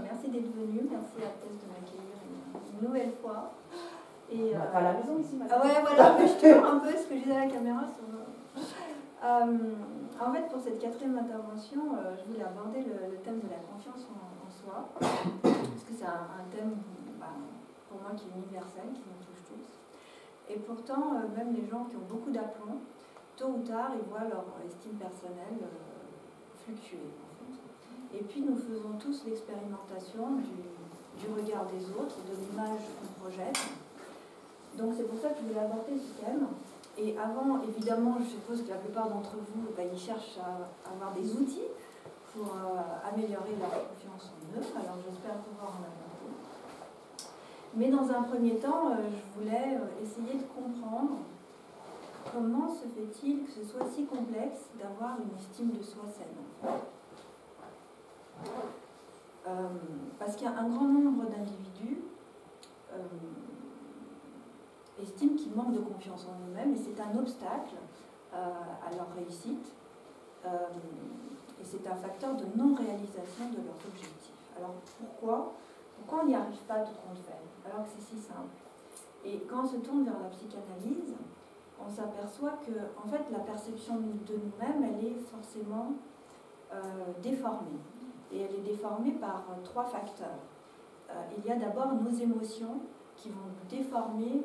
merci d'être venu, merci à Thèse de m'accueillir une nouvelle fois. Et, on n'a pas la maison ici maintenant. Ouais, voilà, mais je tourne un peu ce que je disais à la caméra. En fait, pour cette quatrième intervention, je voulais aborder le thème de la confiance en soi, parce que c'est un thème pour moi qui est universel, qui nous touche tous. Et pourtant, même les gens qui ont beaucoup d'aplomb, tôt ou tard, ils voient leur estime personnelle fluctuer. En fait. Et puis, nous faisons tous l'expérimentation du regard des autres, de l'image qu'on projette. Donc, c'est pour ça que je voulais aborder ce thème. Et avant, évidemment, je suppose que la plupart d'entre vous, ils cherchent à avoir des outils pour améliorer leur confiance en eux. Alors, j'espère pouvoir en apporter. Mais dans un premier temps, je voulais essayer de comprendre comment se fait-il que ce soit si complexe d'avoir une estime de soi saine. Parce qu'il y a un grand nombre d'individus estiment qu'ils manquent de confiance en eux-mêmes et c'est un obstacle à leur réussite et c'est un facteur de non-réalisation de leurs objectifs. Alors pourquoi on n'y arrive pas tout compte fait alors que c'est si simple? Et quand on se tourne vers la psychanalyse, on s'aperçoit que en fait, la perception de nous-mêmes, elle est forcément déformée. Et elle est déformée par trois facteurs. Il y a d'abord nos émotions qui vont déformer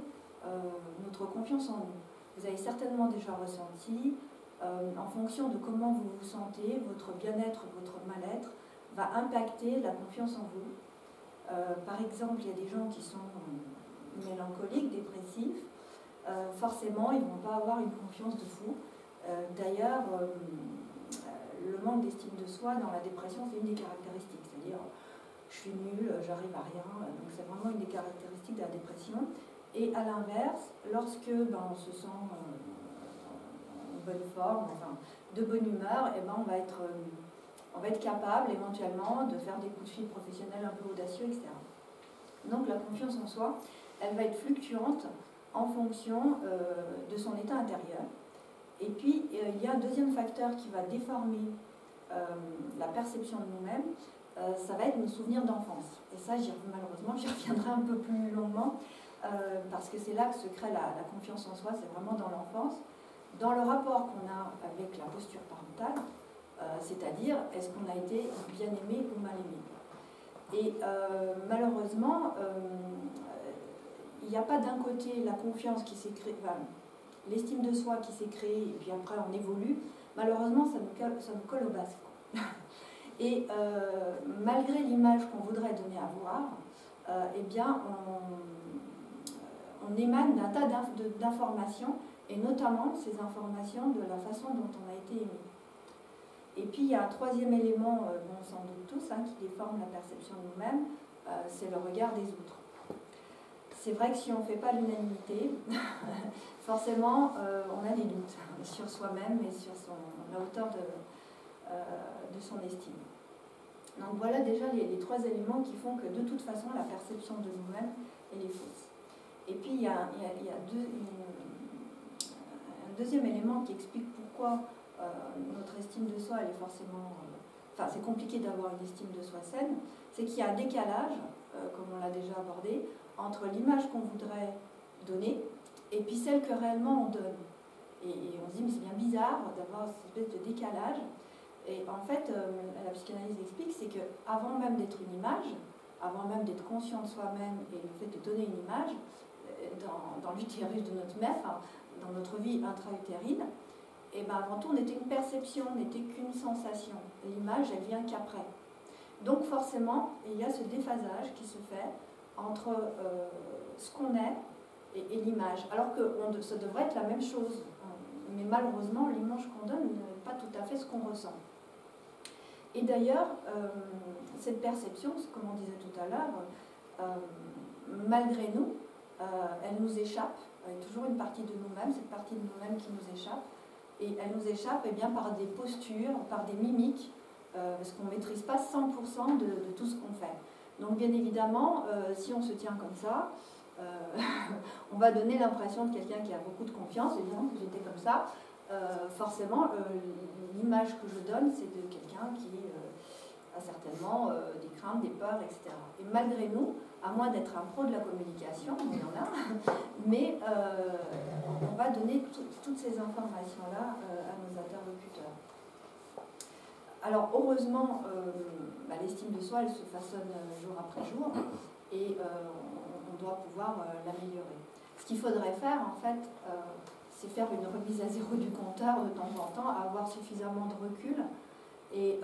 notre confiance en nous. Vous avez certainement déjà ressenti, en fonction de comment vous vous sentez, votre bien-être, votre mal-être va impacter la confiance en vous. Par exemple, il y a des gens qui sont mélancoliques, dépressifs, forcément ils ne vont pas avoir une confiance de fou. D'ailleurs, le manque d'estime de soi dans la dépression, c'est une des caractéristiques, c'est-à-dire je suis nulle, j'arrive à rien, donc c'est vraiment une des caractéristiques de la dépression. Et à l'inverse, lorsque on se sent en bonne forme, enfin, de bonne humeur, on va être capable éventuellement de faire des coups de fil professionnels un peu audacieux, etc. Donc la confiance en soi, elle va être fluctuante en fonction de son état intérieur. Et puis, il y a un deuxième facteur qui va déformer la perception de nous-mêmes, ça va être nos souvenirs d'enfance. Et ça, malheureusement, j'y reviendrai un peu plus longuement, parce que c'est là que se crée la confiance en soi, c'est vraiment dans l'enfance, dans le rapport qu'on a avec la posture parentale, c'est-à-dire, est-ce qu'on a été bien aimé ou mal aimé. Et malheureusement, il n'y a pas d'un côté la confiance qui s'est créée, l'estime de soi qui s'est créée, et puis après on évolue. Malheureusement, ça nous colle au basque. Et malgré l'image qu'on voudrait donner à voir, on émane d'un tas d'informations, et notamment ces informations de la façon dont on a été aimé. Et puis il y a un troisième élément, on s'en doute tous, qui déforme la perception de nous-mêmes, c'est le regard des autres. C'est vrai que si on ne fait pas l'unanimité, forcément on a des doutes sur soi-même et sur la hauteur de son estime. Donc voilà déjà les trois éléments qui font que de toute façon la perception de nous-mêmes elle est fausse. Et puis il y a un deuxième élément qui explique pourquoi notre estime de soi elle est forcément... c'est compliqué d'avoir une estime de soi saine, c'est qu'il y a un décalage, comme on l'a déjà abordé, entre l'image qu'on voudrait donner et puis celle que réellement on donne. Et on se dit, mais c'est bien bizarre d'avoir cette espèce de décalage. Et en fait, la psychanalyse explique, c'est qu'avant même d'être une image, avant même d'être conscient de soi-même et le fait de donner une image, dans l'utérus de notre mère, dans notre vie intra-utérine, avant tout, on était une perception, on n'était qu'une sensation. L'image, elle vient qu'après. Donc forcément, il y a ce déphasage qui se fait entre ce qu'on est et l'image. Alors que ça devrait être la même chose. Mais malheureusement, l'image qu'on donne n'est pas tout à fait ce qu'on ressent. Et d'ailleurs, cette perception, comme on disait tout à l'heure, malgré nous, elle nous échappe. Il y a toujours une partie de nous-mêmes, cette partie de nous-mêmes qui nous échappe. Et elle nous échappe par des postures, par des mimiques, parce qu'on ne maîtrise pas 100% de tout ce qu'on fait. Donc bien évidemment, si on se tient comme ça, on va donner l'impression de quelqu'un qui a beaucoup de confiance, évidemment que j'étais comme ça. Forcément, l'image que je donne, c'est de quelqu'un qui a certainement des craintes craintes, des peurs, etc. Et malgré nous, à moins d'être un pro de la communication, il y en a, mais on va donner toutes ces informations-là à nos interlocuteurs. Alors heureusement, l'estime de soi, elle se façonne jour après jour, et on doit pouvoir l'améliorer. Ce qu'il faudrait faire, en fait, c'est faire une remise à zéro du compteur de temps en temps, avoir suffisamment de recul et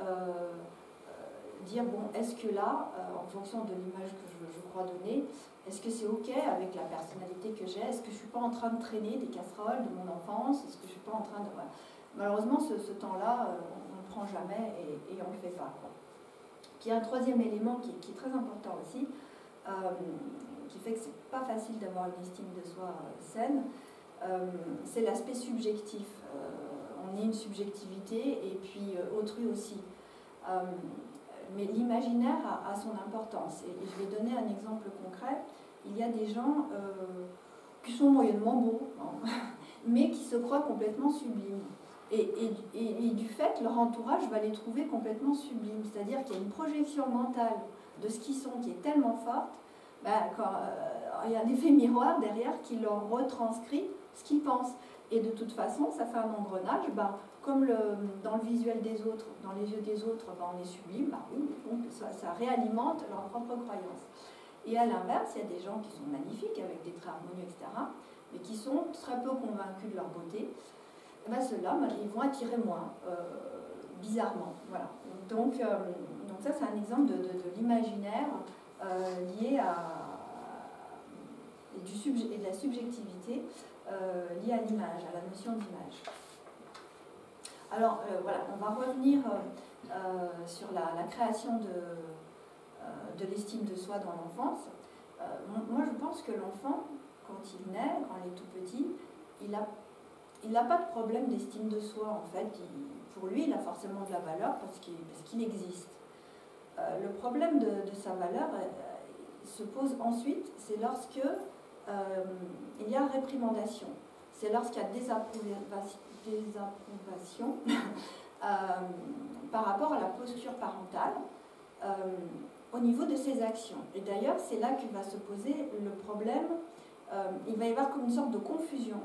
dire, bon, est-ce que là, en fonction de l'image que je crois donner, est-ce que c'est OK avec la personnalité que j'ai? Est-ce que je ne suis pas en train de traîner des casseroles de mon enfance? Est-ce que je ne suis pas en train de... Voilà. Malheureusement, ce temps-là, on ne le prend jamais et on ne le fait pas, quoi. Puis il y a un troisième élément qui est très important aussi, qui fait que ce n'est pas facile d'avoir une estime de soi saine, c'est l'aspect subjectif. On est une subjectivité et puis autrui aussi. Mais l'imaginaire a son importance. Et je vais donner un exemple concret. Il y a des gens qui sont moyennement beaux, hein, mais qui se croient complètement sublimes. Et du fait, leur entourage va les trouver complètement sublimes. C'est-à-dire qu'il y a une projection mentale de ce qu'ils sont qui est tellement forte, il y a un effet miroir derrière qui leur retranscrit ce qu'ils pensent. Et de toute façon, ça fait un engrenage. Comme dans le visuel des autres, dans les yeux des autres, on est sublime, oui, donc ça réalimente leur propre croyance. Et à l'inverse, il y a des gens qui sont magnifiques, avec des traits harmonieux, etc., mais qui sont très peu convaincus de leur beauté. Ceux-là, ils vont attirer moins, bizarrement. Voilà. Donc ça, c'est un exemple de l'imaginaire lié et de la subjectivité liée à l'image, à la notion d'image. Alors voilà, on va revenir sur la création de l'estime de soi dans l'enfance. Moi, je pense que l'enfant, quand il naît, quand il est tout petit, il n'a pas de problème d'estime de soi, en fait. Pour lui, il a forcément de la valeur parce qu'il existe. Le problème de sa valeur se pose ensuite, c'est lorsque il y a réprimandation. C'est lorsqu'il y a désapprobation par rapport à la posture parentale au niveau de ses actions. Et d'ailleurs, c'est là qu'il va se poser le problème. Il va y avoir comme une sorte de confusion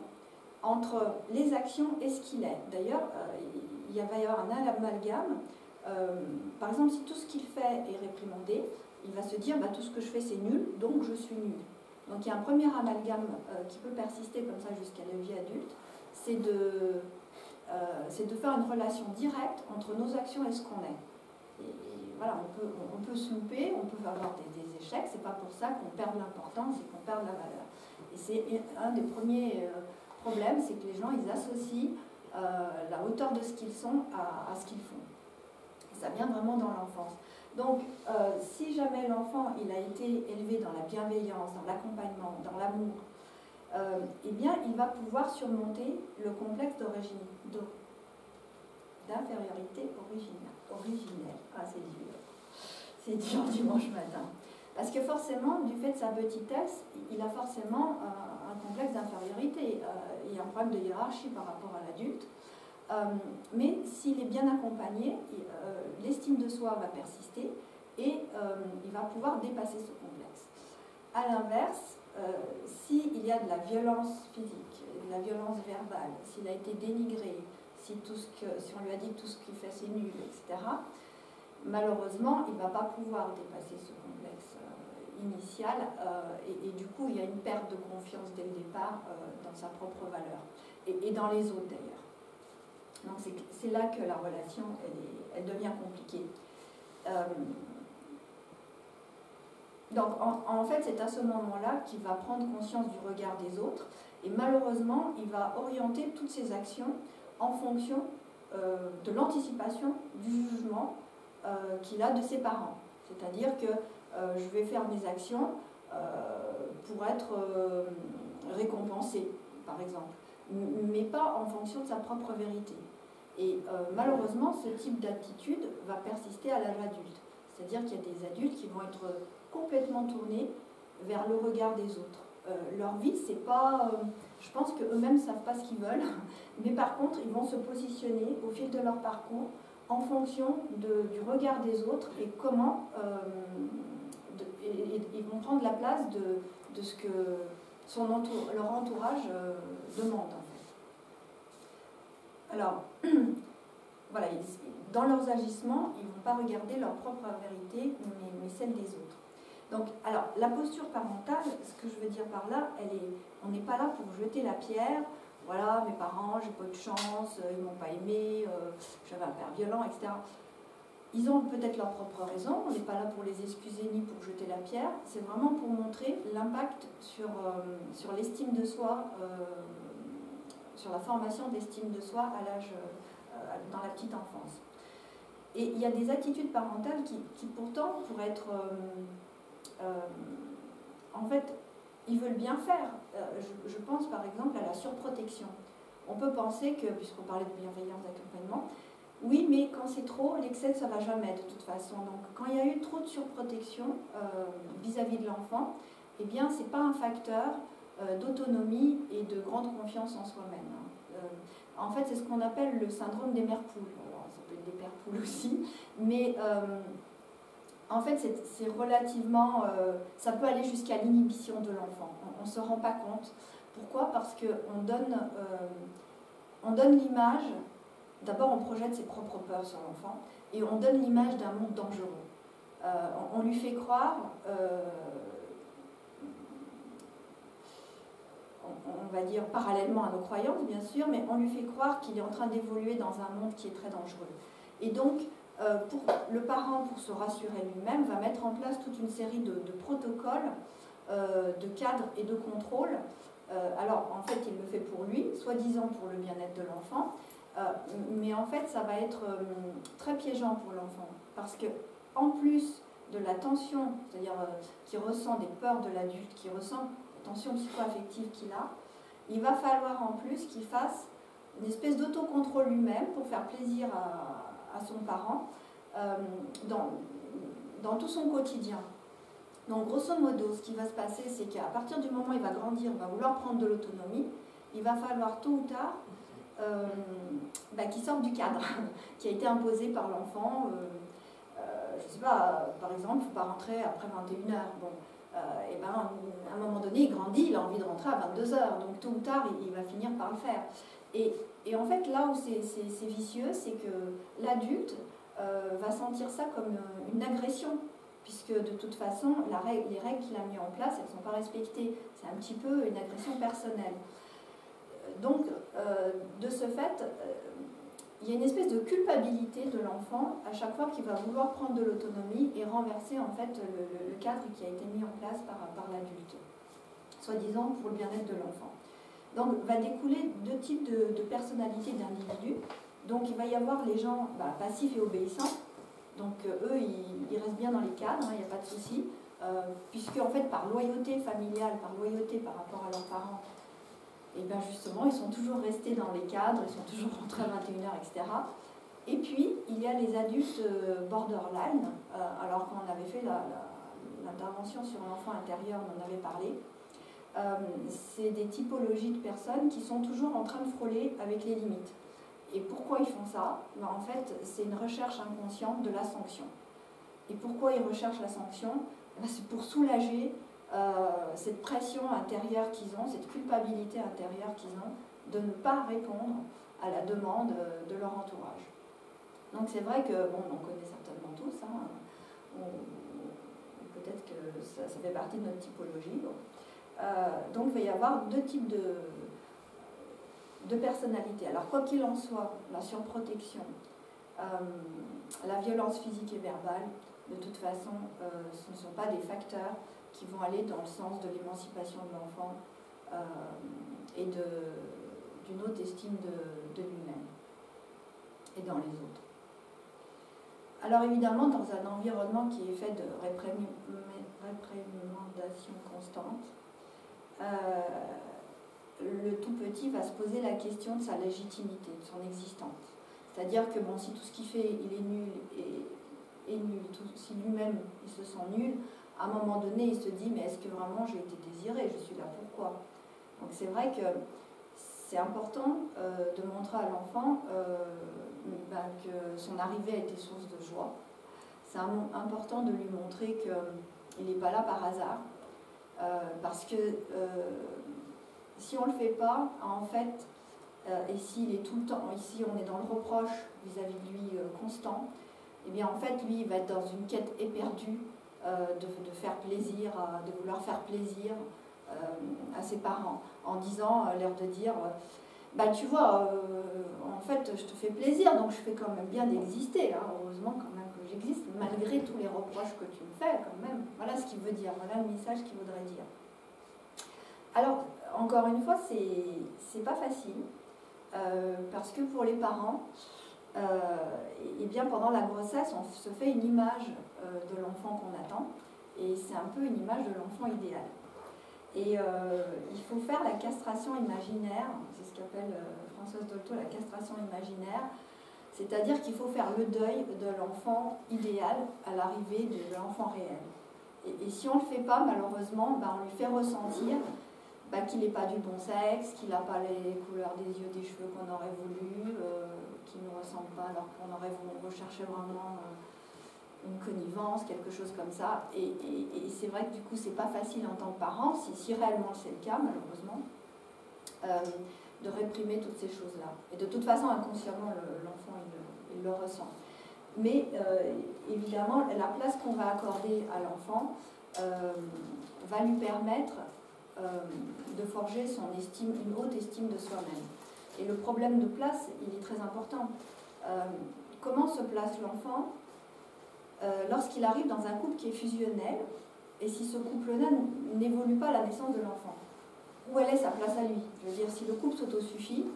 entre les actions et ce qu'il est. D'ailleurs, il va y avoir un amalgame. Par exemple, si tout ce qu'il fait est réprimandé, il va se dire tout ce que je fais c'est nul, donc je suis nul. Donc il y a un premier amalgame qui peut persister comme ça jusqu'à la vie adulte, c'est de faire une relation directe entre nos actions et ce qu'on est. Et voilà, on peut se louper, on peut avoir des échecs, c'est pas pour ça qu'on perd l'importance et qu'on perd la valeur. Et c'est un des premiers problèmes, c'est que les gens, ils associent la hauteur de ce qu'ils sont à ce qu'ils font. Et ça vient vraiment dans l'enfance. Donc, si jamais l'enfant il a été élevé dans la bienveillance, dans l'accompagnement, dans l'amour, eh bien, il va pouvoir surmonter le complexe d'infériorité originelle. Ah, c'est dur. C'est dur dimanche matin. Parce que forcément, du fait de sa petitesse, il a forcément un complexe d'infériorité. Il y a un problème de hiérarchie par rapport à l'adulte. Mais s'il est bien accompagné, l'estime de soi va persister et il va pouvoir dépasser ce complexe. A l'inverse, s'il y a de la violence physique, de la violence verbale, s'il a été dénigré, si on lui a dit que tout ce qu'il fait c'est nul, etc., malheureusement, il ne va pas pouvoir dépasser ce complexe initial et du coup, il y a une perte de confiance dès le départ dans sa propre valeur et dans les autres d'ailleurs. Donc c'est là que la relation elle devient compliquée. Donc en fait c'est à ce moment-là qu'il va prendre conscience du regard des autres et malheureusement il va orienter toutes ses actions en fonction de l'anticipation du jugement qu'il a de ses parents. C'est-à-dire que je vais faire mes actions pour être récompensé, par exemple, mais pas en fonction de sa propre vérité. Et malheureusement, ce type d'attitude va persister à l'âge adulte. C'est-à-dire qu'il y a des adultes qui vont être complètement tournés vers le regard des autres. Leur vie, c'est pas... je pense qu'eux-mêmes ne savent pas ce qu'ils veulent, mais par contre, ils vont se positionner au fil de leur parcours en fonction du regard des autres et comment ils vont prendre la place de ce que leur entourage demande en fait. Alors, voilà, dans leurs agissements, ils ne vont pas regarder leur propre vérité, mais celle des autres. Donc, alors, la posture parentale, ce que je veux dire par là, on n'est pas là pour jeter la pierre. Voilà, mes parents, j'ai pas de chance, ils m'ont pas aimé, j'avais un père violent, etc. Ils ont peut-être leurs propres raisons, on n'est pas là pour les excuser ni pour jeter la pierre, c'est vraiment pour montrer l'impact sur l'estime de soi, sur la formation d'estime de soi à l'âge, dans la petite enfance. Et il y a des attitudes parentales qui pourtant pourraient être... en fait, ils veulent bien faire. Je pense par exemple à la surprotection. On peut penser que, puisqu'on parlait de bienveillance, d'accompagnement, oui, mais quand c'est trop, l'excès, ça ne va jamais de toute façon. Donc, quand il y a eu trop de surprotection vis-à-vis de l'enfant, eh bien, ce n'est pas un facteur d'autonomie et de grande confiance en soi-même. En fait, c'est ce qu'on appelle le syndrome des mères poules. Alors, ça peut être des pères poules aussi, mais en fait, c'est relativement... ça peut aller jusqu'à l'inhibition de l'enfant. On ne se rend pas compte. Pourquoi? Parce qu'on donne l'image... D'abord, on projette ses propres peurs sur l'enfant et on donne l'image d'un monde dangereux. On lui fait croire, on va dire parallèlement à nos croyances, bien sûr, mais on lui fait croire qu'il est en train d'évoluer dans un monde qui est très dangereux. Et donc, le parent, pour se rassurer lui-même, va mettre en place toute une série de protocoles, de cadres et de contrôles. Alors, en fait, il le fait pour lui, soi-disant pour le bien-être de l'enfant. Mais en fait, ça va être très piégeant pour l'enfant, parce que en plus de la tension, c'est-à-dire qu'il ressent des peurs de l'adulte, qu'il ressent la tension psycho-affective qu'il a, il va falloir en plus qu'il fasse une espèce d'autocontrôle lui-même pour faire plaisir à son parent dans tout son quotidien. Donc grosso modo, ce qui va se passer, c'est qu'à partir du moment où il va grandir, il va vouloir prendre de l'autonomie, il va falloir tôt ou tard qui sortent du cadre qui a été imposé par l'enfant. Je ne sais pas, par exemple, il ne faut pas rentrer après 21h. Bon, et ben, à un moment donné, il grandit, il a envie de rentrer à 22h. Donc tôt ou tard, il va finir par le faire. Et en fait, là où c'est vicieux, c'est que l'adulte va sentir ça comme une agression, puisque de toute façon, les règles qu'il a mises en place, elles ne sont pas respectées. C'est un petit peu une agression personnelle. Donc, de ce fait, il y a une espèce de culpabilité de l'enfant à chaque fois qu'il va vouloir prendre de l'autonomie et renverser en fait le cadre qui a été mis en place par l'adulte, soi-disant pour le bien-être de l'enfant. Donc, va découler deux types de personnalités d'individus. Donc, il va y avoir les gens passifs et obéissants. Donc, eux, ils restent bien dans les cadres, il n'y a pas de souci, puisque en fait, par loyauté familiale, par loyauté par rapport à leurs parents, et bien justement, ils sont toujours restés dans les cadres, ils sont toujours rentrés à 21h, etc. Et puis, il y a les adultes borderline, alors qu'on avait fait l'intervention sur l'enfant intérieur, on en avait parlé. C'est des typologies de personnes qui sont toujours en train de frôler avec les limites. Et pourquoi ils font ça? En fait, c'est une recherche inconsciente de la sanction. Et pourquoi ils recherchent la sanction? C'est pour soulager cette pression intérieure qu'ils ont, cette culpabilité intérieure qu'ils ont de ne pas répondre à la demande de leur entourage. Donc c'est vrai que, bon, on connaît certainement tous, peut-être que ça fait partie de notre typologie. Donc il va y avoir deux types de personnalités. Alors quoi qu'il en soit, la surprotection, la violence physique et verbale, de toute façon, ce ne sont pas des facteurs qui vont aller dans le sens de l'émancipation de l'enfant et d'une haute estime de lui-même et dans les autres. Alors évidemment, dans un environnement qui est fait de réprimandation constante, le tout petit va se poser la question de sa légitimité, de son existence. C'est-à-dire que bon, si tout ce qu'il fait, il est nul et nul, si lui-même il se sent nul, à un moment donné, il se dit, mais est-ce que vraiment j'ai été désiré? Je suis là pourquoi? Donc c'est vrai que c'est important de montrer à l'enfant que son arrivée a été source de joie. C'est important de lui montrer qu'il n'est pas là par hasard. Parce que si on ne le fait pas, en fait, et s'il est tout le temps, ici on est dans le reproche vis-à-vis de lui constant, et bien en fait lui il va être dans une quête éperdue de faire plaisir, de vouloir faire plaisir à ses parents, en disant, l'air de dire, bah tu vois, en fait je te fais plaisir, donc je fais quand même bien d'exister, hein, heureusement quand même que j'existe, malgré tous les reproches que tu me fais quand même. Voilà ce qu'il veut dire, voilà le message qu'il voudrait dire. Alors, encore une fois, c'est pas facile, parce que pour les parents, et bien pendant la grossesse, on se fait une image de l'enfant qu'on attend, et c'est un peu une image de l'enfant idéal. Et il faut faire la castration imaginaire, c'est ce qu'appelle Françoise Dolto la castration imaginaire, c'est-à-dire qu'il faut faire le deuil de l'enfant idéal à l'arrivée de l'enfant réel. Et si on ne le fait pas, malheureusement, on lui fait ressentir qu'il n'est pas du bon sexe, qu'il n'a pas les couleurs des yeux, des cheveux qu'on aurait voulu, qu'il ne ressemble pas alors qu'on aurait recherché vraiment une connivence, quelque chose comme ça. Et c'est vrai que du coup, c'est pas facile en tant que parent, si réellement c'est le cas, malheureusement, de réprimer toutes ces choses-là. Et de toute façon, inconsciemment, l'enfant, il le ressent. Mais évidemment, la place qu'on va accorder à l'enfant va lui permettre de forger une haute estime de soi-même. Et le problème de place, il est très important. Comment se place l'enfant lorsqu'il arrive dans un couple qui est fusionnel, et si ce couple-là n'évolue pas à la naissance de l'enfant? Où elle est sa place à lui? Je veux dire, si le couple s'autosuffit,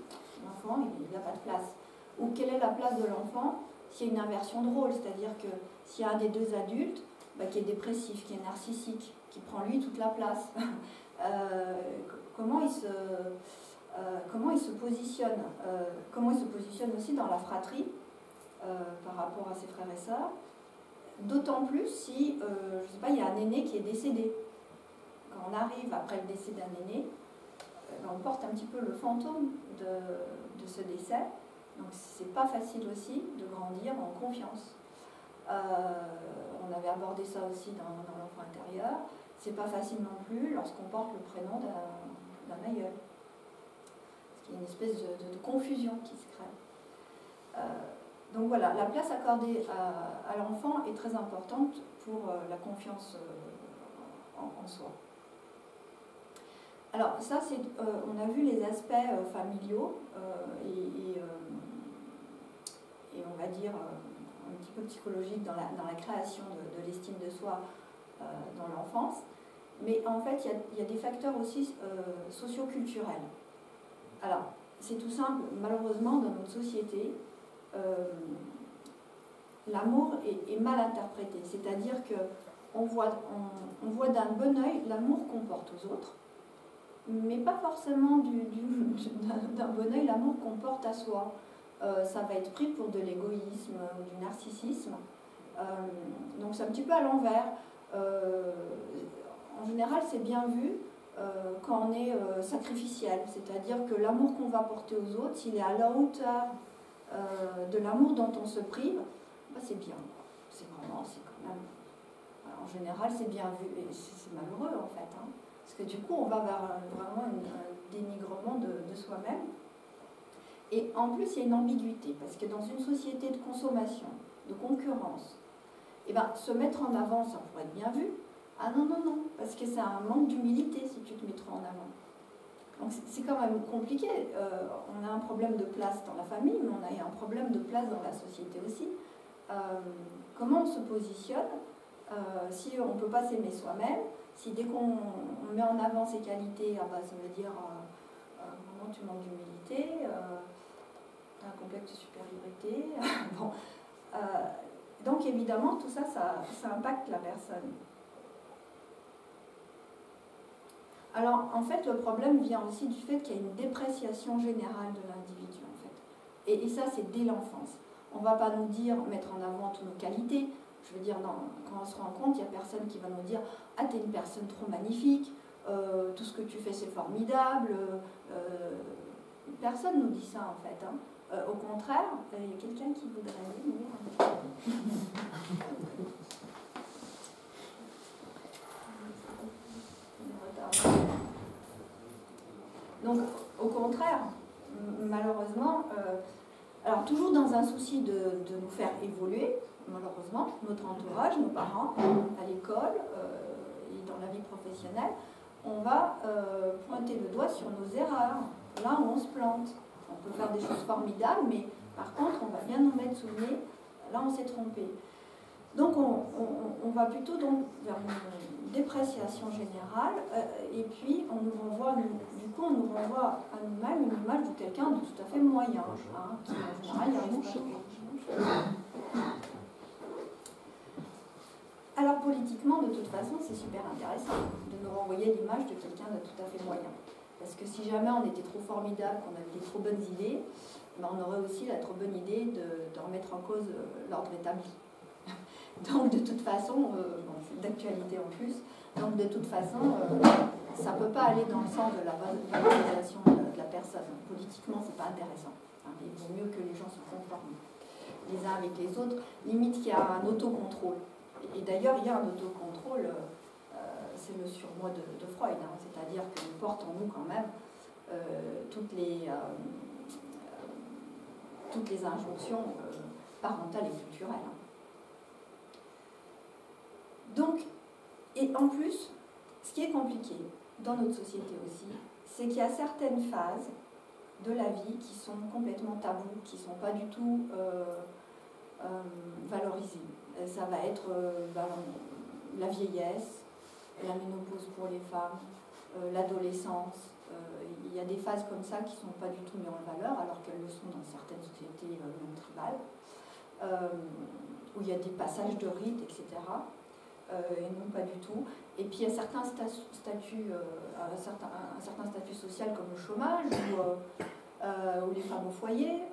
l'enfant, il n'a pas de place. Ou quelle est la place de l'enfant s'il y a une inversion de rôle? C'est-à-dire que s'il y a un des deux adultes qui est dépressif, qui est narcissique, qui prend lui toute la place, comment il se positionne, comment il se positionne aussi dans la fratrie par rapport à ses frères et sœurs, d'autant plus si, je sais pas, il y a un aîné qui est décédé. Quand on arrive après le décès d'un aîné, on porte un petit peu le fantôme de ce décès, donc c'est pas facile aussi de grandir en confiance. On avait abordé ça aussi dans l'enfant intérieur. C'est pas facile non plus lorsqu'on porte le prénom d'un aïeul. Parce qu'il y a une espèce de confusion qui se crée. Donc voilà, la place accordée à l'enfant est très importante pour la confiance en soi. Alors ça, on a vu les aspects familiaux et on va dire un petit peu psychologiques dans la création de l'estime de soi dans l'enfance. Mais en fait, il y a des facteurs aussi socio-culturels. Alors, c'est tout simple, malheureusement, dans notre société, l'amour est mal interprété. C'est-à-dire qu'on voit d'un bon œil l'amour qu'on porte aux autres, mais pas forcément d'un bon œil l'amour qu'on porte à soi. Ça va être pris pour de l'égoïsme ou du narcissisme. Donc c'est un petit peu à l'envers. En général, c'est bien vu quand on est sacrificiel, c'est-à-dire que l'amour qu'on va porter aux autres, s'il est à la hauteur de l'amour dont on se prive, c'est bien. C'est quand même... En général, c'est bien vu, et c'est malheureux en fait, hein, parce que du coup, on va vers vraiment un dénigrement de soi-même. Et en plus, il y a une ambiguïté, parce que dans une société de consommation, de concurrence, se mettre en avant, ça pourrait être bien vu. Ah non, non, non, parce que c'est un manque d'humilité si tu te mettrais en avant. Donc c'est quand même compliqué. On a un problème de place dans la famille, mais on a un problème de place dans la société aussi. Comment on se positionne si on ne peut pas s'aimer soi-même, si dès qu'on met en avant ses qualités, ça veut dire vraiment tu manques d'humilité, tu as un complexe de supériorité. Bon. Donc évidemment, tout ça, ça impacte la personne. Alors, en fait, le problème vient aussi du fait qu'il y a une dépréciation générale de l'individu, en fait. Et ça, c'est dès l'enfance. On ne va pas nous dire, mettre en avant toutes nos qualités. Je veux dire, quand on se rend compte, il n'y a personne qui va nous dire « Ah, t'es une personne trop magnifique, tout ce que tu fais, c'est formidable. » Personne ne nous dit ça en fait. Hein. Au contraire, il y a quelqu'un qui voudrait aller. Donc, au contraire, malheureusement, alors toujours dans un souci de nous faire évoluer, malheureusement, notre entourage, nos parents, à l'école et dans la vie professionnelle, on va pointer le doigt sur nos erreurs, là où on se plante. On peut faire des choses formidables, mais par contre, on va bien nous mettre sous le nez, là on s'est trompé. Donc on va plutôt donc vers une dépréciation générale, et puis on nous renvoie, du coup on nous renvoie à nous-mêmes une image de quelqu'un de tout à fait moyen, hein, qui en général n'y arrive pas. Alors politiquement, de toute façon, c'est super intéressant de nous renvoyer l'image de quelqu'un de tout à fait moyen. Parce que si jamais on était trop formidable, qu'on avait des trop bonnes idées, ben on aurait aussi la trop bonne idée de remettre en cause l'ordre établi. Donc de toute façon, bon, c'est d'actualité en plus, donc de toute façon, ça ne peut pas aller dans le sens de la valorisation de la personne. Politiquement, c'est pas intéressant. Hein, il vaut mieux que les gens se conforment les uns avec les autres, limite qu'il y a un autocontrôle. Et d'ailleurs, il y a un autocontrôle, c'est le surmoi de Freud, hein, c'est-à-dire qu'on porte en nous quand même toutes les injonctions parentales et culturelles. Donc, et en plus, ce qui est compliqué dans notre société aussi, c'est qu'il y a certaines phases de la vie qui sont complètement taboues, qui ne sont pas du tout valorisées. Ça va être la vieillesse, la ménopause pour les femmes, l'adolescence. Il y a des phases comme ça qui ne sont pas du tout mises en valeur, alors qu'elles le sont dans certaines sociétés non tribales, où il y a des passages de rites, etc. Et non pas du tout. Et puis il y a certains statuts, un certain statut social comme le chômage, ou les femmes au foyer,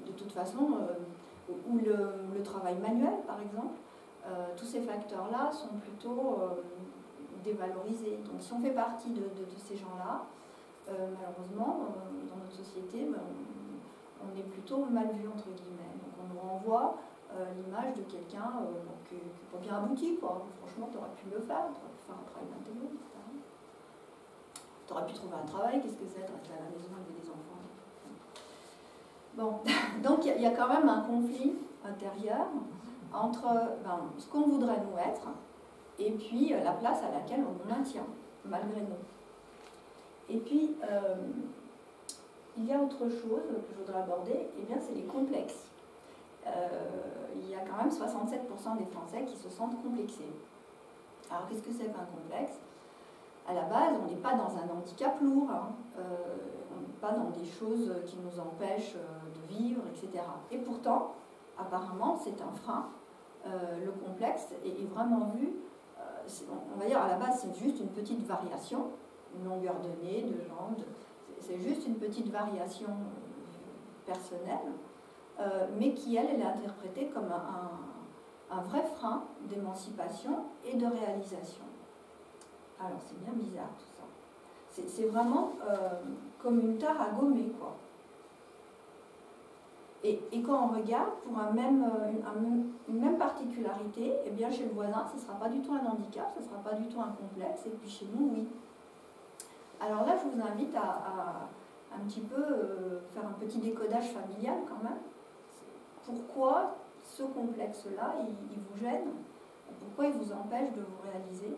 de toute façon, ou le travail manuel par exemple. Tous ces facteurs-là sont plutôt dévalorisés. Donc si on fait partie de ces gens-là, malheureusement, dans notre société, on est plutôt mal vu entre guillemets. Donc on nous renvoie l'image de quelqu'un qui n'est pas bien abouti, quoi. Franchement, tu aurais pu le faire, tu aurais pu faire un travail d'intérim, etc. Tu aurais pu trouver un travail, qu'est-ce que c'est de rester à la maison avec des enfants. Bon, donc il y a quand même un conflit intérieur entre ce qu'on voudrait nous être et puis la place à laquelle on nous maintient, malgré nous. Et puis, il y a autre chose que je voudrais aborder, eh bien c'est les complexes. Il y a quand même 67% des Français qui se sentent complexés. Alors qu'est-ce que c'est qu'un complexe? À la base, on n'est pas dans un handicap lourd, hein. On n'est pas dans des choses qui nous empêchent de vivre, etc. Et pourtant, apparemment, c'est un frein. Le complexe est vraiment vu, on va dire à la base, c'est juste une petite variation, une longueur de nez, de jambes, c'est juste une petite variation personnelle, mais qui, elle est interprétée comme un vrai frein d'émancipation et de réalisation. Alors, c'est bien bizarre tout ça. C'est vraiment comme une tare à gommer, quoi. Et quand on regarde, pour une même particularité, eh bien chez le voisin, ce ne sera pas du tout un handicap, ce ne sera pas du tout un complexe, et puis chez nous, oui. Alors là, je vous invite à un petit peu faire un petit décodage familial quand même. Pourquoi ce complexe-là, il vous gêne? Pourquoi il vous empêche de vous réaliser?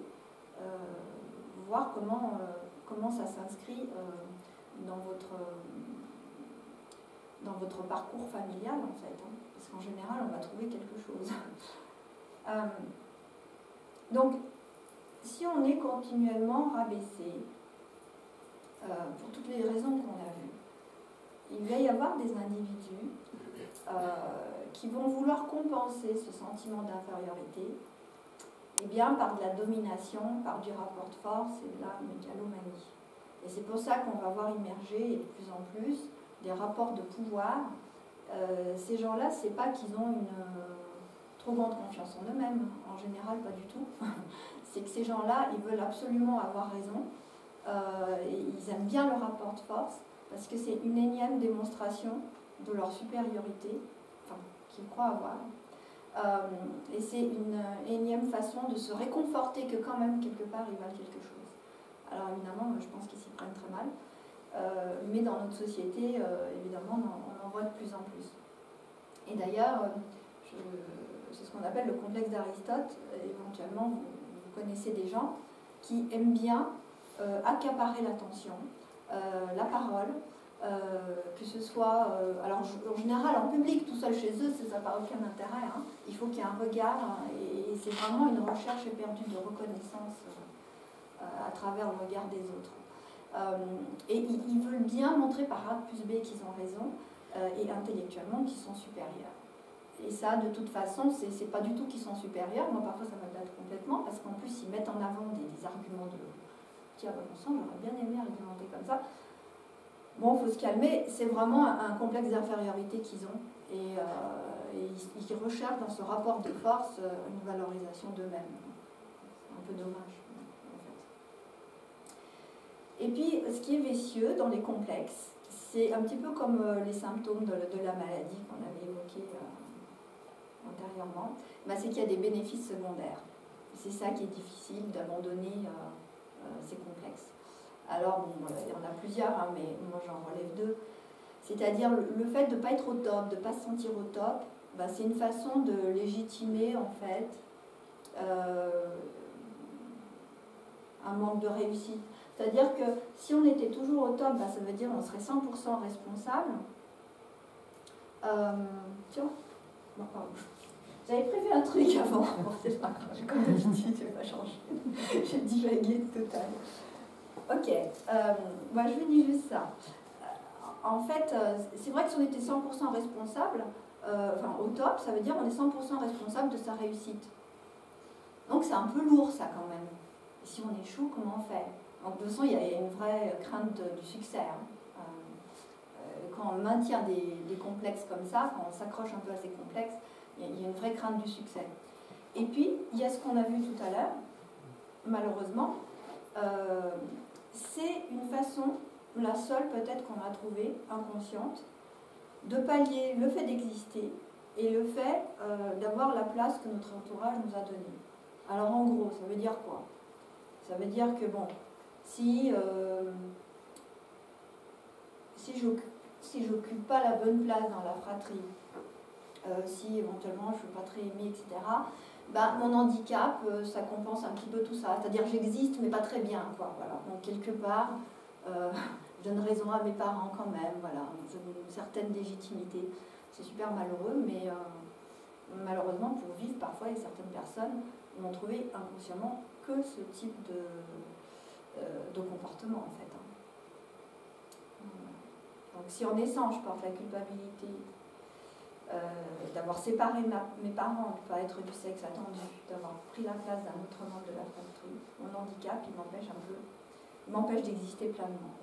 Voir comment ça s'inscrit dans votre parcours familial en fait, hein, parce qu'en général on va trouver quelque chose. Donc si on est continuellement rabaissé, pour toutes les raisons qu'on a vues, il va y avoir des individus qui vont vouloir compenser ce sentiment d'infériorité, eh bien par de la domination, par du rapport de force et de la mégalomanie. Et c'est pour ça qu'on va voir émerger, et de plus en plus, des rapports de pouvoir. Ces gens-là, c'est pas qu'ils ont une trop grande confiance en eux-mêmes, en général pas du tout. C'est que ces gens-là, ils veulent absolument avoir raison, et ils aiment bien le rapport de force, parce que c'est une énième démonstration de leur supériorité, enfin, qu'ils croient avoir. Et c'est une énième façon de se réconforter que quand même, quelque part, ils valent quelque chose. Alors évidemment, je pense qu'ils s'y prennent très mal, mais dans notre société, évidemment, on en voit de plus en plus. Et d'ailleurs, c'est ce qu'on appelle le complexe d'Aristote. Éventuellement, vous connaissez des gens qui aiment bien accaparer l'attention, la parole, que ce soit, alors en général en public, tout seul chez eux, ça n'a pas aucun intérêt. Hein. Il faut qu'il y ait un regard, et c'est vraiment une recherche éperdue de reconnaissance à travers le regard des autres. Et ils veulent bien montrer par A plus B qu'ils ont raison, et intellectuellement qu'ils sont supérieurs. Et ça, de toute façon, c'est pas du tout qu'ils sont supérieurs. Moi, parfois, ça m'appelle complètement, parce qu'en plus, ils mettent en avant des arguments de tiens, bon sang, j'aurais bien aimé argumenter comme ça. Bon, il faut se calmer. C'est vraiment un complexe d'infériorité qu'ils ont. Et ils recherchent dans ce rapport de force une valorisation d'eux-mêmes. C'est un peu dommage, en fait. Et puis, ce qui est vicieux dans les complexes, c'est un petit peu comme les symptômes de la maladie qu'on avait évoqués antérieurement, c'est qu'il y a des bénéfices secondaires. C'est ça qui est difficile d'abandonner ces complexes. Alors, bon, il y en a plusieurs, hein, mais moi j'en relève deux. C'est-à-dire le fait de ne pas être au top, de ne pas se sentir au top, c'est une façon de légitimer en fait un manque de réussite. C'est-à-dire que si on était toujours au top, ça veut dire qu'on serait 100% responsable. Tiens, non, pardon. J'avais prévu un truc avant. Bon, c'est pas grave, comme d'habitude, je vais pas changer. J'ai divagué total. Ok, moi je vous dis juste ça. En fait, c'est vrai que si on était 100% responsable, au top, ça veut dire qu'on est 100% responsable de sa réussite. Donc c'est un peu lourd ça quand même. Et si on échoue, comment on fait? Donc, de toute façon, il y a une vraie crainte du succès. Hein. Quand on maintient des complexes comme ça, quand on s'accroche un peu à ces complexes, il y a une vraie crainte du succès. Et puis, il y a ce qu'on a vu tout à l'heure, malheureusement, c'est une façon, la seule peut-être qu'on a trouvée, inconsciente, de pallier le fait d'exister et le fait d'avoir la place que notre entourage nous a donnée. Alors en gros, ça veut dire quoi? Ça veut dire que bon, si j'occupe pas la bonne place dans la fratrie, si éventuellement je ne suis pas très aimée, etc., mon handicap, ça compense un petit peu tout ça. C'est-à-dire que j'existe, mais pas très bien, quoi. Voilà. Donc quelque part, je donne raison à mes parents quand même, voilà. J'ai une certaine légitimité. C'est super malheureux, mais malheureusement, pour vivre, parfois, il y a certaines personnes n'ont trouvé inconsciemment que ce type de comportement, en fait. Hein. Donc si en naissant, je porte la culpabilité d'avoir séparé mes parents, de ne pas être du sexe attendu, d'avoir pris la place d'un autre membre de la fratrie, mon handicap, il m'empêche d'exister pleinement.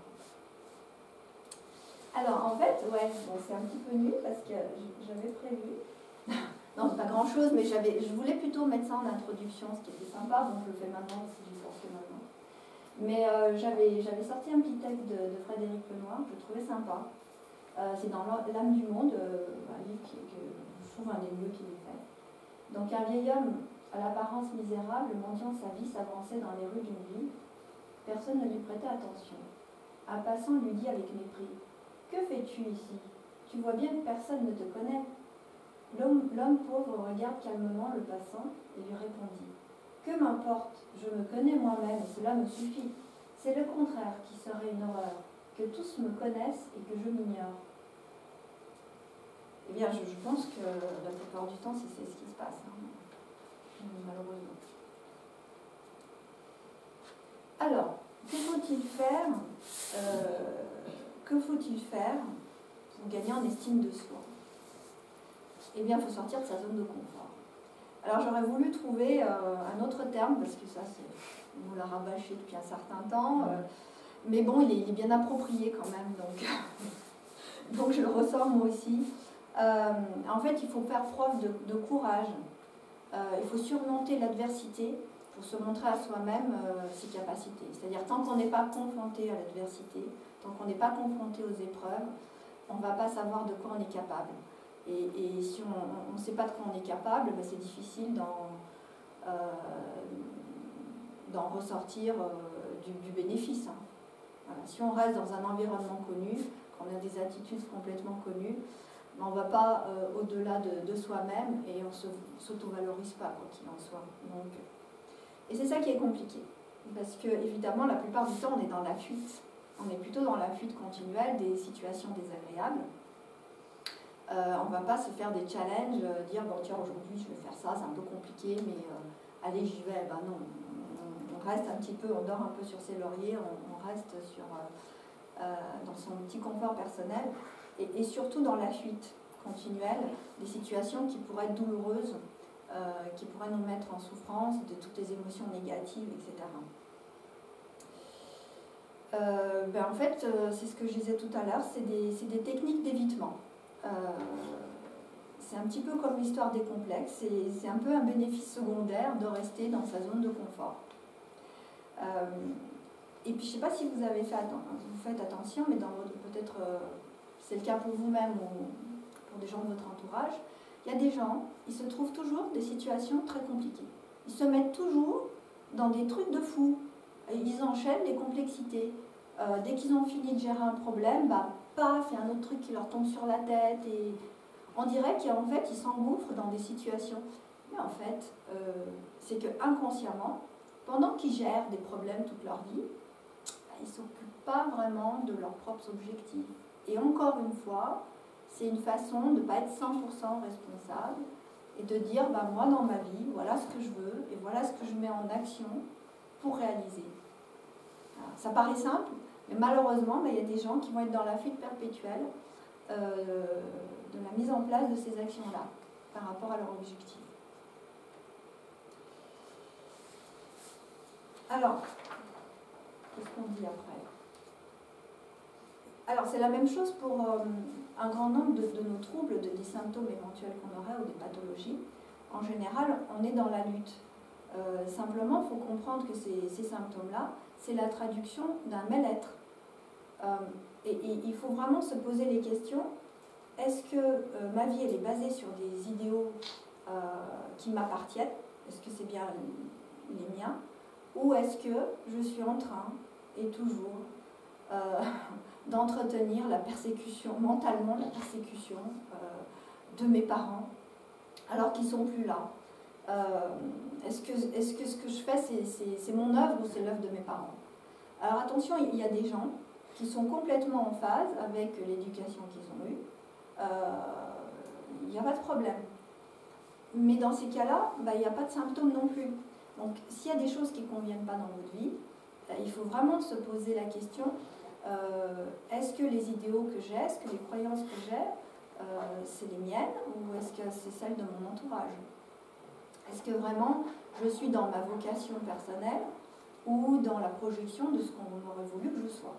Alors en fait, ouais, bon, c'est un petit peu nul parce que j'avais prévu, non c'est pas grand chose, mais je voulais plutôt mettre ça en introduction, ce qui était sympa, donc je le fais maintenant si je le fais maintenant. Mais j'avais sorti un petit texte de Frédéric Lenoir, je le trouvais sympa. C'est dans L'âme du monde, un livre que je trouve un des mieux qu'il ait fait. Donc un vieil homme à l'apparence misérable, mendiant sa vie, s'avançait dans les rues d'une ville. Personne ne lui prêtait attention. Un passant lui dit avec mépris: « Que fais-tu ici? Tu vois bien que personne ne te connaît. » L'homme pauvre regarde calmement le passant et lui répondit: « Que m'importe, je me connais moi-même et cela me suffit. C'est le contraire qui serait une horreur, que tous me connaissent et que je m'ignore. » Eh bien, je pense que la plupart du temps, c'est ce qui se passe, hein, malheureusement. Alors, que faut-il faire pour gagner en estime de soi? Eh bien, il faut sortir de sa zone de confort. Alors, j'aurais voulu trouver un autre terme, parce que ça, on vous l'a rabâché depuis un certain temps, mais bon, il est bien approprié quand même, donc je le ressors moi aussi. En fait, il faut faire preuve de courage. Il faut surmonter l'adversité pour se montrer à soi-même ses capacités. C'est-à-dire, tant qu'on n'est pas confronté à l'adversité, Tant qu'on n'est pas confronté aux épreuves, on ne va pas savoir de quoi on est capable. Et si on ne sait pas de quoi on est capable, ben c'est difficile d'en ressortir du bénéfice. Hein. Voilà. Si on reste dans un environnement connu, qu'on a des attitudes complètement connues, ben on ne va pas au-delà de soi-même et on ne s'auto-valorise pas, quoi qu'il en soit. Donc, et c'est ça qui est compliqué. Parce que, évidemment, la plupart du temps, on est dans la fuite. On est plutôt dans la fuite continuelle des situations désagréables. On ne va pas se faire des challenges, dire bon tiens aujourd'hui je vais faire ça, c'est un peu compliqué, mais allez j'y vais. Ben non, on reste un petit peu, on dort un peu sur ses lauriers, on reste dans son petit confort personnel et surtout dans la fuite continuelle des situations qui pourraient être douloureuses, qui pourraient nous mettre en souffrance de toutes les émotions négatives, etc. En fait, c'est ce que je disais tout à l'heure, c'est des techniques d'évitement. C'est un petit peu comme l'histoire des complexes, c'est un peu un bénéfice secondaire de rester dans sa zone de confort. Et puis je ne sais pas si vous avez faites attention, mais peut-être c'est le cas pour vous-même ou pour des gens de votre entourage, il y a des gens, ils se trouvent toujours des situations très compliquées. Ils se mettent toujours dans des trucs de fou. Ils enchaînent les complexités. Dès qu'ils ont fini de gérer un problème, paf, il y a un autre truc qui leur tombe sur la tête et on dirait qu'en fait ils s'engouffrent dans des situations. Mais en fait, c'est que inconsciemment, pendant qu'ils gèrent des problèmes toute leur vie, ils ne s'occupent pas vraiment de leurs propres objectifs. Et encore une fois, c'est une façon de ne pas être 100% responsable et de dire moi dans ma vie, voilà ce que je veux et voilà ce que je mets en action pour réaliser. Alors, ça paraît simple, mais malheureusement, il y a des gens qui vont être dans la fuite perpétuelle de la mise en place de ces actions-là par rapport à leur objectif. Alors, qu'est-ce qu'on dit après? Alors, c'est la même chose pour un grand nombre de nos troubles, des symptômes éventuels qu'on aurait ou des pathologies. En général, on est dans la lutte. Simplement, il faut comprendre que ces symptômes-là, c'est la traduction d'un mal-être. Et il faut vraiment se poser les questions. Est-ce que ma vie elle est basée sur des idéaux qui m'appartiennent? Est-ce que c'est bien les miens? Ou est-ce que je suis en train, et toujours, d'entretenir la persécution, mentalement la persécution de mes parents, alors qu'ils ne sont plus là? Est-ce que ce que je fais, c'est mon œuvre ou c'est l'œuvre de mes parents? Alors attention, il y a des gens qui sont complètement en phase avec l'éducation qu'ils ont eue. Il n'y a pas de problème. Mais dans ces cas-là, il n'y a pas de symptômes non plus. Donc s'il y a des choses qui ne conviennent pas dans votre vie, il faut vraiment se poser la question, est-ce que les idéaux que j'ai, est-ce que les croyances que j'ai, c'est les miennes ou est-ce que c'est celles de mon entourage? Est-ce que vraiment je suis dans ma vocation personnelle ou dans la projection de ce qu'on aurait voulu que je sois?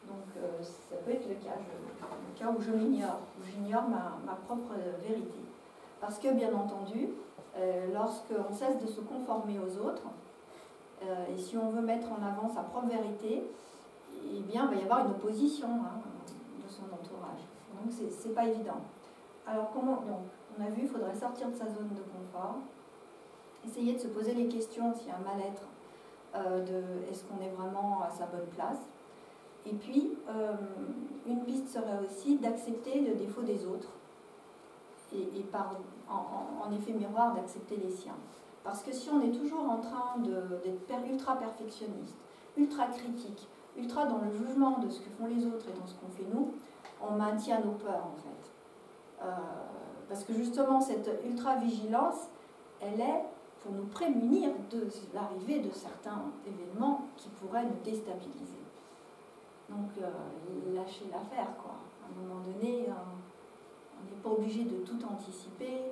Donc ça peut être le cas où je m'ignore, où j'ignore ma propre vérité. Parce que bien entendu, lorsqu'on cesse de se conformer aux autres, et si on veut mettre en avant sa propre vérité, eh bien il va y avoir une opposition de son entourage. Donc c'est pas évident. Alors comment donc, on a vu, il faudrait sortir de sa zone de confort, essayer de se poser les questions s'il y a un mal-être, est-ce qu'on est vraiment à sa bonne place. Et puis, une piste serait aussi d'accepter le défaut des autres et en effet miroir d'accepter les siens. Parce que si on est toujours en train d'être ultra perfectionniste, ultra critique, ultra dans le jugement de ce que font les autres et dans ce qu'on fait nous, on maintient nos peurs en fait. Parce que justement cette ultra vigilance, elle est pour nous prémunir de l'arrivée de certains événements qui pourraient nous déstabiliser. Donc, lâcher l'affaire, quoi. À un moment donné, on n'est pas obligé de tout anticiper,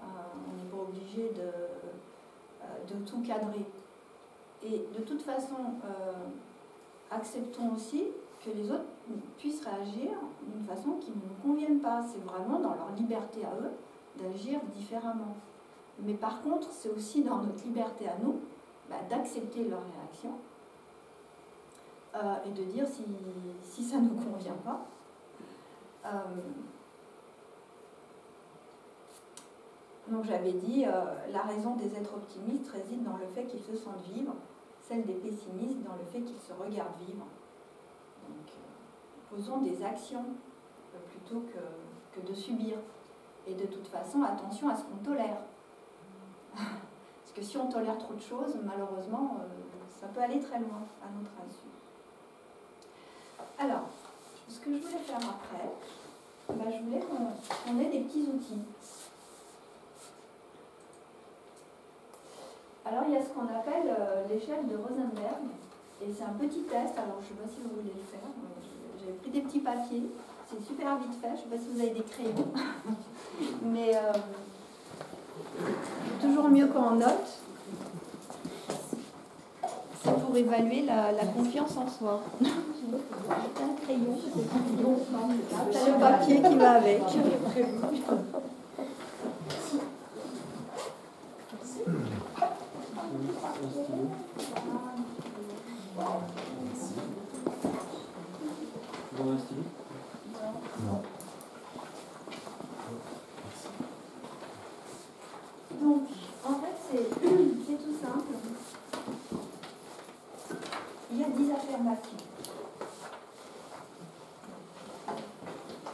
on n'est pas obligé de tout cadrer. Et de toute façon, acceptons aussi que les autres puissent réagir d'une façon qui ne nous convienne pas. C'est vraiment dans leur liberté à eux d'agir différemment. Mais par contre, c'est aussi dans notre liberté à nous d'accepter leur réaction. et de dire si ça ne nous convient pas. Donc j'avais dit, la raison des êtres optimistes réside dans le fait qu'ils se sentent vivre, celle des pessimistes dans le fait qu'ils se regardent vivre. Donc posons des actions plutôt que de subir. Et de toute façon, attention à ce qu'on tolère. Parce que si on tolère trop de choses, malheureusement, ça peut aller très loin à notre insu. Alors, ce que je voulais faire après, je voulais qu'on ait des petits outils. Alors, il y a ce qu'on appelle l'échelle de Rosenberg, et c'est un petit test, alors je ne sais pas si vous voulez le faire, j'ai pris des petits papiers, c'est super vite fait, je ne sais pas si vous avez des crayons, mais c'est toujours mieux quand on note, c'est pour évaluer la confiance en soi. J'ai un crayon, c'est le papier qui va avec. Donc, en fait, c'est tout simple. Il y a 10 affirmations.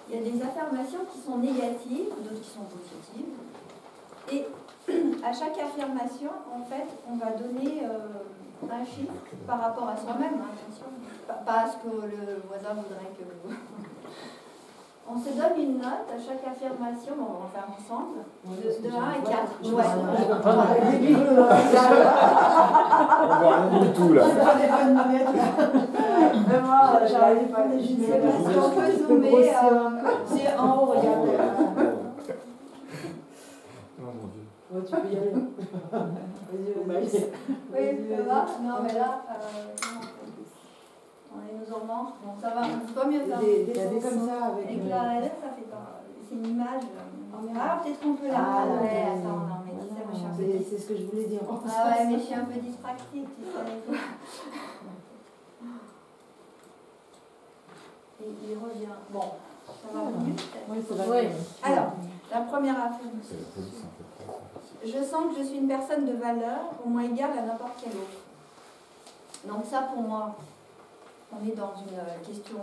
Il y a des affirmations qui sont négatives, d'autres qui sont positives. Et à chaque affirmation, en fait, on va donner un chiffre par rapport à soi-même, attention, pas à ce que le voisin voudrait que vous... On se donne une note à chaque affirmation, on va en faire ensemble, de 1 à 4. Ouais. On voit rien du tout là. J'arrive pas à les C'est parce qu'on peut zoomer. C'est en haut, regardez. Oh mon Dieu. Ouais, tu peux y aller. Vas-y. Oui, ça va. Non, mais là, on nous en manque. Bon, ça va, c'est pas mieux ça. Des comme ça avec la lettre, ça fait pas. C'est une image. Alors peut-être qu'on peut la. Ouais, attends, non, mais tu sais, moi je suis un peu. C'est ce que je voulais dire. Ah ouais, mais je suis un peu distractive, tu sais. Il revient. Bon, ça va mieux peut-être. Oui, ça va. Oui. Alors, la première affirmation. Je sens que je suis une personne de valeur, au moins égale à n'importe quelle autre. Donc ça, pour moi, on est dans une question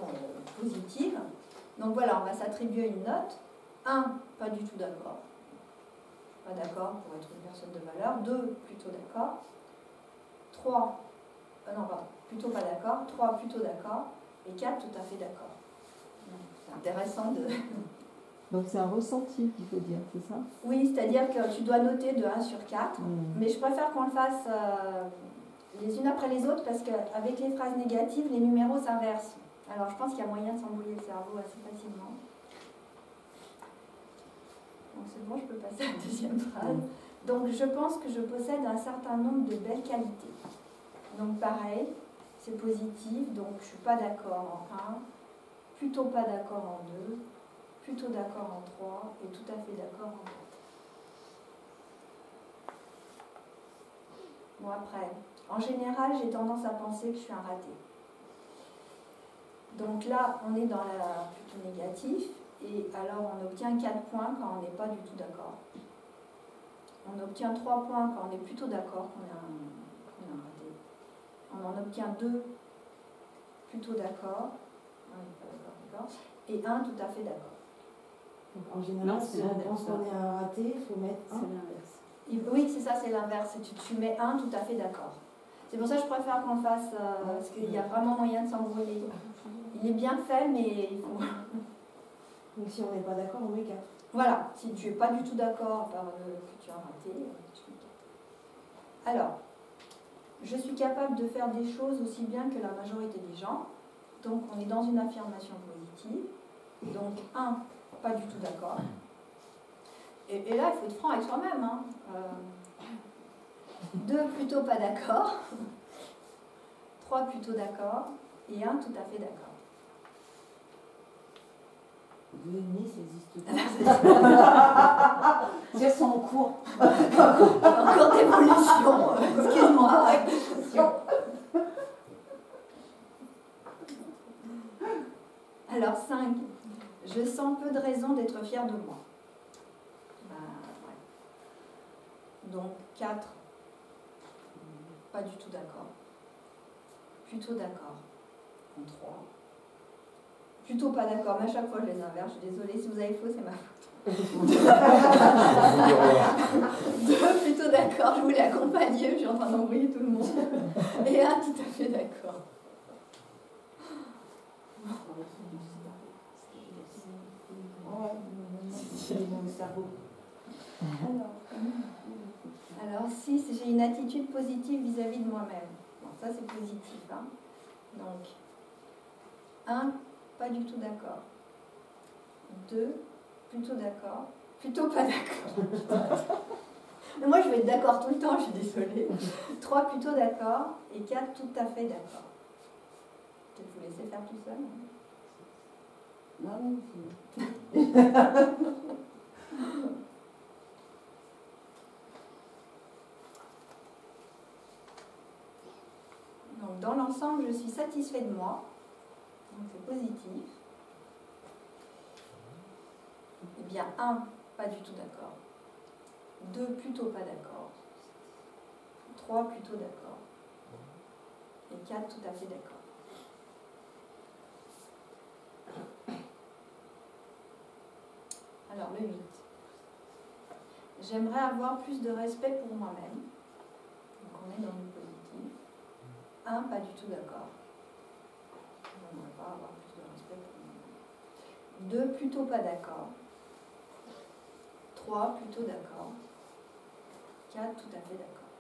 positive. Donc voilà, on va s'attribuer une note. 1, pas du tout d'accord. Pas d'accord pour être une personne de valeur. 2, plutôt d'accord. 3, non, pas, plutôt pas d'accord. 3, plutôt d'accord. Et 4, tout à fait d'accord. C'est intéressant de... Donc c'est un ressenti qu'il faut dire, c'est ça? Oui, c'est-à-dire que tu dois noter de 1 sur 4. Mais je préfère qu'on le fasse les unes après les autres parce qu'avec les phrases négatives, les numéros s'inversent. Alors je pense qu'il y a moyen de s'embrouiller le cerveau assez facilement. Donc c'est bon, je peux passer à la deuxième phrase. Donc je pense que je possède un certain nombre de belles qualités. Donc pareil, c'est positif, donc je ne suis pas d'accord en 1, plutôt pas d'accord en 2, plutôt d'accord en 3 et tout à fait d'accord en 4. Bon après, en général, j'ai tendance à penser que je suis un raté. Donc là, on est dans la plutôt négatif, et alors on obtient 4 points quand on n'est pas du tout d'accord. On obtient 3 points quand on est plutôt d'accord qu'on est un raté. On en obtient 2 plutôt d'accord, on n'est pas d'accord, et 1 tout à fait d'accord. Donc, en général, si on pense qu'on est un raté, il faut mettre 1. C'est l'inverse. Oui, c'est ça, c'est l'inverse. Tu mets 1 tout à fait d'accord. C'est pour ça que je préfère qu'on fasse, parce qu'il y a vraiment moyen de s'embrouiller. Il est bien fait, mais il faut... Donc si on n'est pas d'accord, on met 4. Voilà, si tu n'es pas du tout d'accord par que tu as raté, tu mets 4. Alors, je suis capable de faire des choses aussi bien que la majorité des gens. Donc on est dans une affirmation positive. Donc 1, pas du tout d'accord. Et là, il faut être franc avec soi-même. Hein. 2, plutôt pas d'accord. 3, plutôt d'accord. Et 1, tout à fait d'accord. 2,5, ça n'existe pas. C'est son cours. Encore d'évolution. Excuse-moi. Alors 5, je sens peu de raisons d'être fière de moi. Ouais. Donc 4, pas du tout d'accord. Plutôt d'accord. En 3. Plutôt pas d'accord, mais à chaque fois je les inverse. Je suis désolée, si vous avez faux, c'est ma faute. 2, plutôt d'accord, je voulais accompagner, je suis en train d'embrouiller tout le monde. Et 1, tout à fait d'accord. Alors 6, j'ai une attitude positive vis-à-vis de moi-même. Bon, ça c'est positif. Hein. Donc 1, pas du tout d'accord. 2, plutôt d'accord. Plutôt pas d'accord. Mais moi je vais être d'accord tout le temps, je suis désolée. 3, plutôt d'accord. Et 4, tout à fait d'accord. Peut-être vous laisser faire tout seul. Hein. Non. Donc dans l'ensemble, je suis satisfait de moi. Donc c'est positif. Eh bien, 1, pas du tout d'accord. 2, plutôt pas d'accord. 3, plutôt d'accord. Et 4, tout à fait d'accord. Alors, le 8. J'aimerais avoir plus de respect pour moi-même. Donc, on est dans le positif. 1, pas du tout d'accord. On ne va pas avoir plus de respect pour moi-même. 2, plutôt pas d'accord. 3, plutôt d'accord. 4, tout à fait d'accord.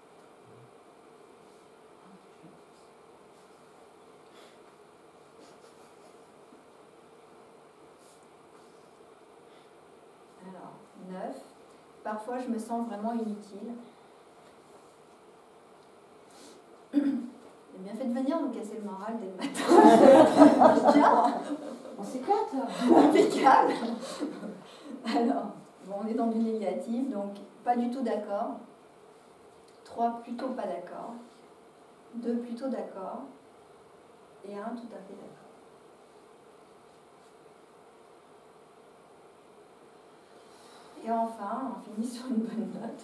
Alors, 9. Parfois, je me sens vraiment inutile. J'ai bien fait de venir nous casser le moral dès le matin. On s'éclate. Impeccable. Alors, bon, on est dans du négatif, donc pas du tout d'accord. 3, plutôt pas d'accord. 2, plutôt d'accord. Et 1, tout à fait d'accord. Et enfin, on finit sur une bonne note.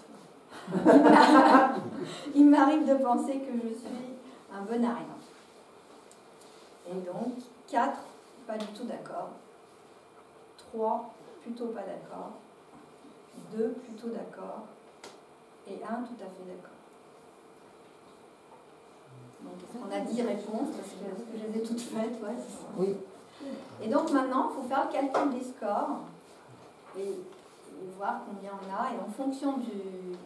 Il m'arrive de penser que je suis un bon à rien. Et donc, 4, pas du tout d'accord. 3, plutôt pas d'accord. 2, plutôt d'accord. Et 1, tout à fait d'accord. Donc, on a 10 réponses, parce que je les ai toutes faites. Ouais, c'est ça. Oui. Et donc, maintenant, il faut faire le calcul des scores. Et voir combien on a, et en fonction du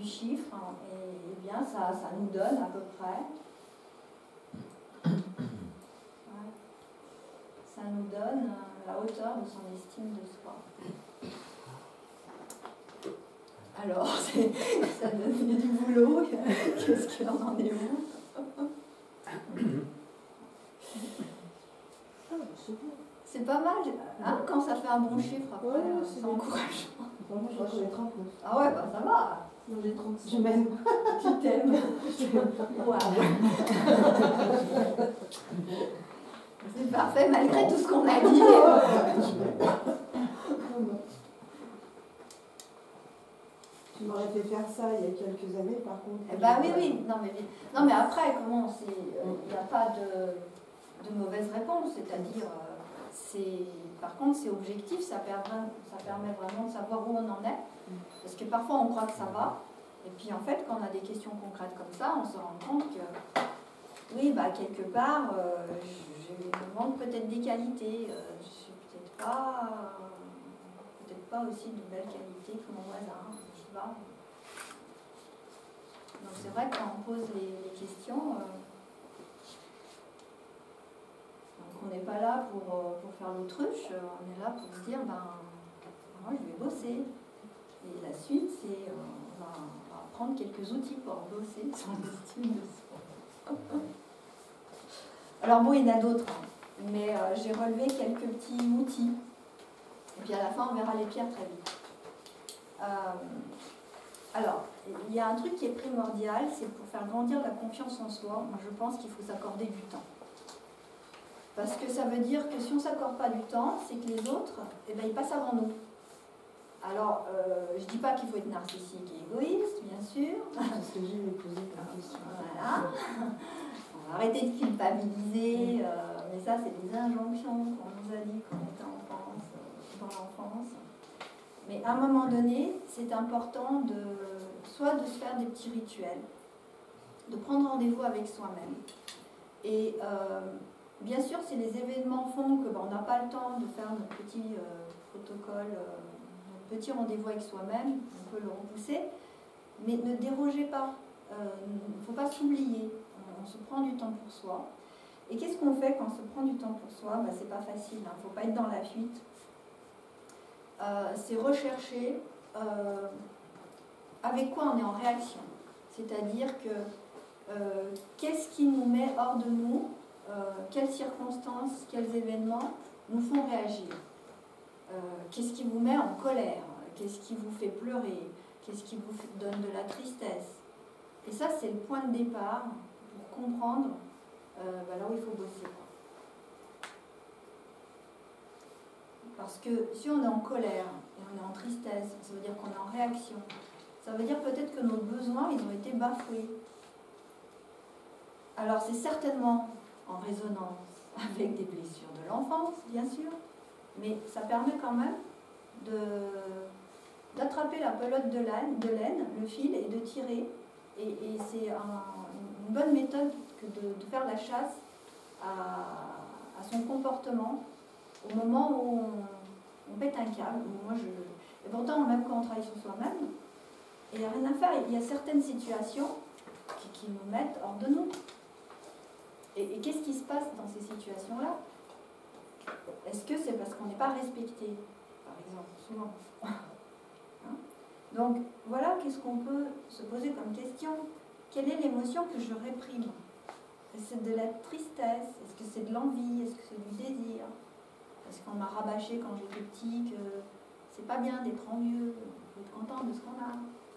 chiffre, hein, et bien ça nous donne à peu près, ouais, ça nous donne la hauteur de son estime de soi. Alors, ça donne du boulot, qu'est-ce qu'il en est où? C'est pas mal, hein, quand ça fait un bon chiffre après, Ouais, c'est encourageant. Moi, je suis 39. Ah ouais, bah ça va. Non, j'ai 36. Je m'aime. Tu t'aimes. Waouh. C'est parfait, malgré tout ce qu'on a dit. Tu m'aurais fait faire ça il y a quelques années, par contre. Eh ben oui. Non, mais après, comment il n'y a pas de mauvaise réponse, c'est-à-dire, par contre, c'est objectif, ça permet vraiment de savoir où on en est, parce que parfois on croit que ça va, et puis en fait, quand on a des questions concrètes comme ça, on se rend compte que, oui, bah, quelque part, je me manque peut-être des qualités, je suis peut-être pas aussi de belles qualités que mon voisin, je sais pas. Donc c'est vrai que quand on pose les questions, on n'est pas là pour faire l'autruche, on est là pour se dire, moi je vais bosser. Et la suite, c'est on va prendre quelques outils pour bosser sur l'estime de soi. Alors bon, il y en a d'autres, mais j'ai relevé quelques petits outils. Et puis à la fin, on verra les pierres très vite. Alors, il y a un truc qui est primordial, c'est pour faire grandir la confiance en soi. Moi, je pense qu'il faut s'accorder du temps. Parce que ça veut dire que si on ne s'accorde pas du temps, c'est que les autres, eh ben, ils passent avant nous. Alors, je ne dis pas qu'il faut être narcissique et égoïste, bien sûr. C'est ce que j'ai me posé comme question. Voilà. On va arrêter de culpabiliser, mais ça, c'est des injonctions qu'on nous a dit quand on était dans l'enfance. Mais à un moment donné, c'est important soit de se faire des petits rituels, de prendre rendez-vous avec soi-même. Et bien sûr, si les événements font que on n'a pas le temps de faire notre petit protocole, notre petit rendez-vous avec soi-même, on peut le repousser, mais ne dérogez pas. Il ne faut pas s'oublier. On se prend du temps pour soi. Et qu'est-ce qu'on fait quand on se prend du temps pour soi? C'est pas facile, il ne faut pas être dans la fuite. C'est rechercher avec quoi on est en réaction. C'est-à-dire que qu'est-ce qui nous met hors de nous, quelles circonstances, quels événements nous font réagir. Qu'est-ce qui vous met en colère, qu'est-ce qui vous fait pleurer, qu'est-ce qui vous donne de la tristesse. Et ça, c'est le point de départ pour comprendre là où il faut bosser. Parce que si on est en colère et on est en tristesse, ça veut dire qu'on est en réaction. Ça veut dire peut-être que nos besoins, ils ont été bafoués. Alors c'est certainement en résonance avec des blessures de l'enfance, bien sûr, mais ça permet quand même d'attraper la pelote de laine, le fil, et de tirer. Et c'est une bonne méthode que de faire la chasse à son comportement au moment où on pète un câble. Et pourtant, même quand on travaille sur soi-même, il n'y a rien à faire. Il y a certaines situations qui nous mettent hors de nous. Et qu'est-ce qui se passe dans ces situations-là? Est-ce que c'est parce qu'on n'est pas respecté, par exemple, souvent? Hein? Donc, voilà, qu'est-ce qu'on peut se poser comme question? Quelle est l'émotion que je réprime? Est-ce que c'est de la tristesse? Est-ce que c'est de l'envie? Est-ce que c'est du désir? Est-ce qu'on m'a rabâché quand j'étais petit que c'est pas bien d'être envieux, il faut être content de ce qu'on a?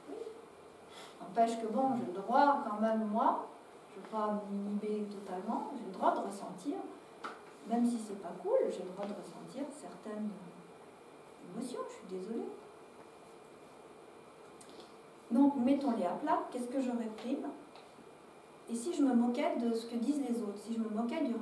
Oui. N'empêche que bon, j'ai le droit quand même, moi, je ne veux pas m'inhiber totalement, j'ai le droit de ressentir, même si c'est pas cool, j'ai le droit de ressentir certaines émotions, je suis désolée. Donc, mettons-les à plat, qu'est-ce que je réprime? Et si je me moquais de ce que disent les autres, si je me moquais du